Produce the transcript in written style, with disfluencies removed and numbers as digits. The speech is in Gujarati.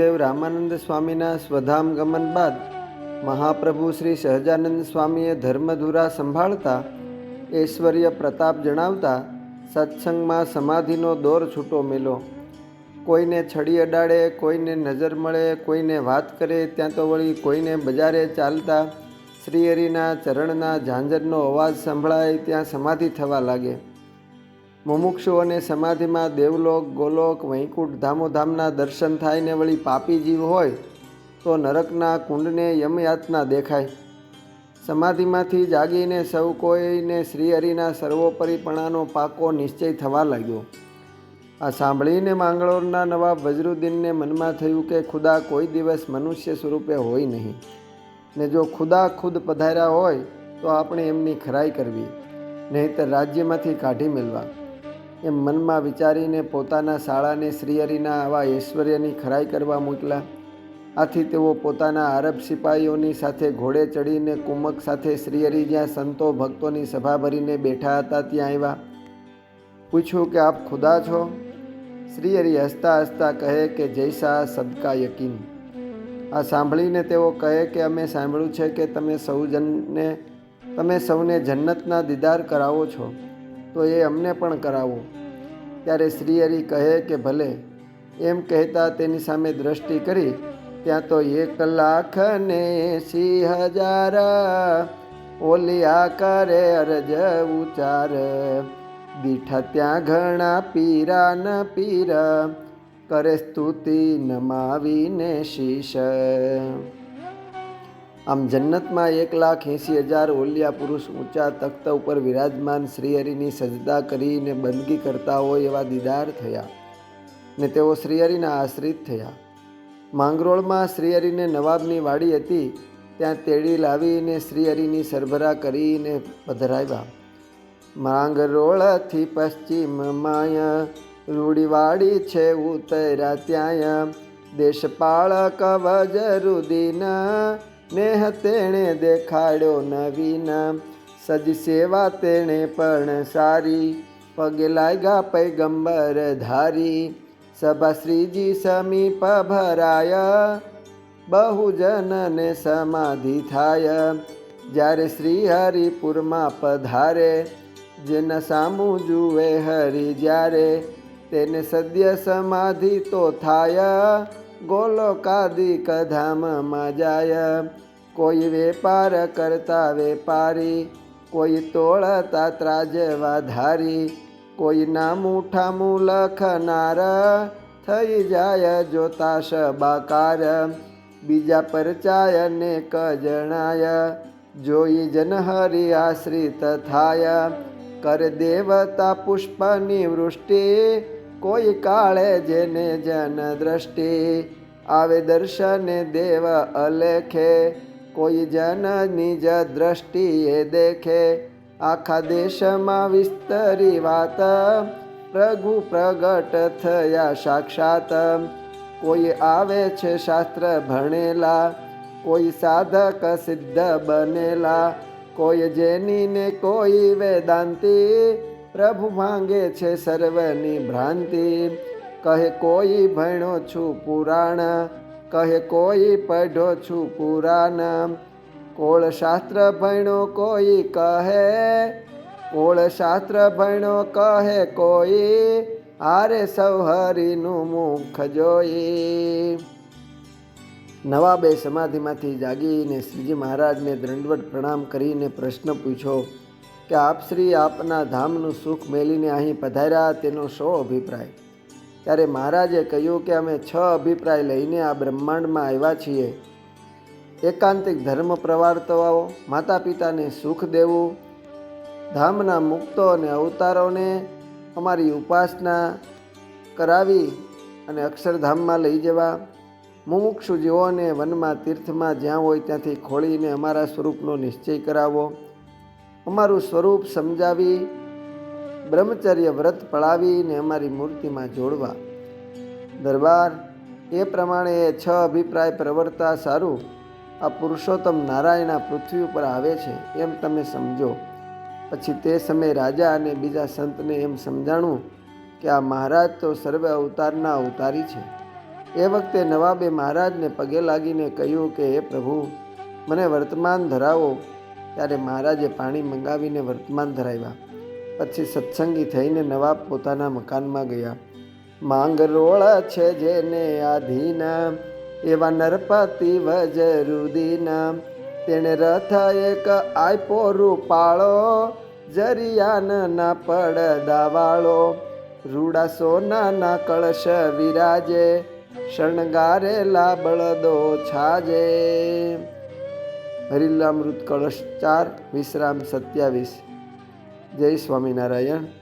ગુરુદેવ રામાનંદ સ્વામીના સ્વધામ ગમન બાદ મહાપ્રભુ શ્રી સહજાનંદ સ્વામીએ ધર્મધુરા સંભાળતા ઐશ્વર્ય પ્રતાપ જણાવતા સત્સંગમાં સમાધિનો દોર છૂટો મેલો. કોઈને છડી અડાડે, કોઈને નજર મળે, કોઈને વાત કરે, ત્યાં તો વળી કોઈને બજારે ચાલતા શ્રીહરિના ચરણના ઝાંઝરનો અવાજ સંભળાય ત્યાં સમાધિ થવા લાગે. મુમુક્ષુઓને સમાધિમાં દેવલોક, ગોલોક, વૈકુંઠ ધામોધામના દર્શન થાય ને વળી પાપી જીવ હોય તો નરકના કુંડને યમયાતના દેખાય. સમાધિમાંથી જાગીને સૌ કોઈને શ્રીહરિના સર્વોપરીપણાનો પાકો નિશ્ચય થવા લાગ્યો. આ સાંભળીને માંગરોળના નવાબ વજરુદ્દીનને મનમાં થયું કે ખુદા કોઈ દિવસ મનુષ્ય સ્વરૂપે હોય નહીં, ને જો ખુદા ખુદ પધાર્યા હોય તો આપણે એમની ખરાઈ કરવી, નહીંતર રાજ્યમાંથી કાઢી મેળવા. એમ મનમાં વિચારીને પોતાના શાળાને શ્રીહરિના આવા ઐશ્વર્યની ખરાઈ કરવા મોકલા. આથી તેઓ પોતાના આરબ સિપાહીઓની સાથે ઘોડે ચડીને કુમક સાથે શ્રીહરિ જ્યાં સંતો ભક્તોની સભા ભરીને બેઠા હતા ત્યાં આવ્યા. પૂછ્યું કે આપ ખુદા છો? શ્રીહરિ હસતા હસતા કહે કે જૈસા સબકા યકીન. આ સાંભળીને તેઓ કહે કે અમે સાંભળ્યું છે કે તમે સૌને જન્નતના દીદાર કરાવો છો, તો એ અમને પણ કરાવો. ત્યારે શ્રીહરિ કહે કે ભલે. એમ કહેતા તેની સામે દ્રષ્ટિ કરી ત્યાં તો 1,80,000 ઓલિયા કરે અરજ ઉચાર. દીઠા ત્યાં ઘણા પીરા ન પીર, કરે સ્તુતિ નમાવીને શીશ. આમ જન્નતમાં 1,80,000 ઓલિયા પુરુષ ઊંચા તખ્ત ઉપર વિરાજમાન શ્રીહરિની સજદા કરીને બંદગી કરતા હોય એવા દીદાર થયા ને તેઓ શ્રીહરિના આશ્રિત થયા. માંગરોળમાં શ્રીહરિને નવાબની વાડી હતી ત્યાં તેડી લાવીને શ્રીહરિની સરભરા કરીને પધરાવ્યા. માંગરોળથી પશ્ચિમમાં રૂડીવાડી છે ઉતર્યા ત્યાં, દેશપાળક વજરુદ્દીન નેહ તેણે દેખાડ્યો નવીન. સજ સેવા તેણે પણ સારી, પગે લાગ્યા પૈગંબર ધારી. સભા શ્રીજી સમીપ ભરાય, બહુજનને સમાધિ થાય. જ્યારે શ્રીહરિપુરમાં પધારે, જેના સામું જુએ હરિ જ્યારે, તેને સદ્ય સમાધિ તો થાય, ગોલોકાદિક ધામમાં જાય. કોઈ વેપાર કરતા વેપારી, કોઈ તોળતા ત્રાજવા ધારી, કોઈ નામું ઠામું લખનાર, થઈ જાય જોતા શબાકાર. બીજા પરચાય ને કજણાય, જોઈ જનહરિ આશ્રિત થાય. કર દેવતા પુષ્પની વૃષ્ટિ, કોઈ કાળે જેને જન દ્રષ્ટિ. આવે દર્શને દેવ અલેખે, કોઈ જન નિજ દ્રષ્ટિએ દેખે. આખા દેશમાં વિસ્તરી વાત, પ્રભુ પ્રગટ થયા સાક્ષાત. કોઈ આવે છે શાસ્ત્ર ભણેલા, કોઈ સાધક સિદ્ધ બનેલા. કોઈ જેની ને કોઈ વેદાંતિ, પ્રભુ માંગે છે સર્વની ભ્રાંતિ. કહે કોઈ ભણ્યો છું પુરાણ, કહે કોઈ પઢ્યો છું પુરાણ. કોળ શાસ્ત્ર ભણ્યો કોઈ કહે, કોળ શાસ્ત્ર ભણ્યો કહે કોઈ. આરે સૌ હરિનું મુખ જોઈ. નવાબે સમાધિમાંથી જાગીને શ્રીજી મહારાજને દંડવત પ્રણામ કરીને પ્રશ્ન પૂછ્યો કે આપ શ્રી આપના ધામનું સુખ મેલીને અહીં પધાર્યા, તેનો શો અભિપ્રાય? ત્યારે મહારાજે કહ્યું કે અમે 6 અભિપ્રાય લઈને આ બ્રહ્માંડમાં આવ્યા છીએ. એકાંતિક ધર્મ પ્રવર્તવાઓ, માતા પિતાને સુખ દેવું, ધામના મુક્તો અને અવતારોને અમારી ઉપાસના કરાવી અને અક્ષરધામમાં લઈ જવા, મુમુક્ષુ જીવોને વનમાં તીર્થમાં જ્યાં હોય ત્યાંથી ખોળીને અમારા સ્વરૂપનો નિશ્ચય કરાવો, અમારું સ્વરૂપ સમજાવી બ્રહ્મચર્ય વ્રત પળાવીને અમારી મૂર્તિમાં જોડવા. દરબાર, એ પ્રમાણે એ 6 અભિપ્રાય પ્રવર્તા સારું આ પુરુષોત્તમ નારાયણ પૃથ્વી ઉપર આવે છે એમ તમે સમજો. પછી તે સમયે રાજા અને બીજા સંતને એમ સમજાણું કે આ મહારાજ તો સર્વ અવતારના અવતારી છે. એ વખતે નવાબે મહારાજને પગે લાગીને કહ્યું કે હે પ્રભુ, મને વર્તમાન ધરાવો. ત્યારે મહારાજે પાણી મંગાવીને વર્તમાન ધરાવ્યા. પછી સત્સંગી થઈને નવાબ પોતાના મકાનમાં ગયા. માંગરોળ છે જેને આધીના, એવા નરપતિ વજરુદીના. તેણે રથ એક આપ્યો રૂપાળો, જરિયાન ના પડદાવાળો. રૂડા સોનાના કળશ વિરાજે, શણગારેલા બળદો છાજે. હરિલામૃત કળશ 4 વિશ્રામ 27. જય સ્વામિનારાયણ.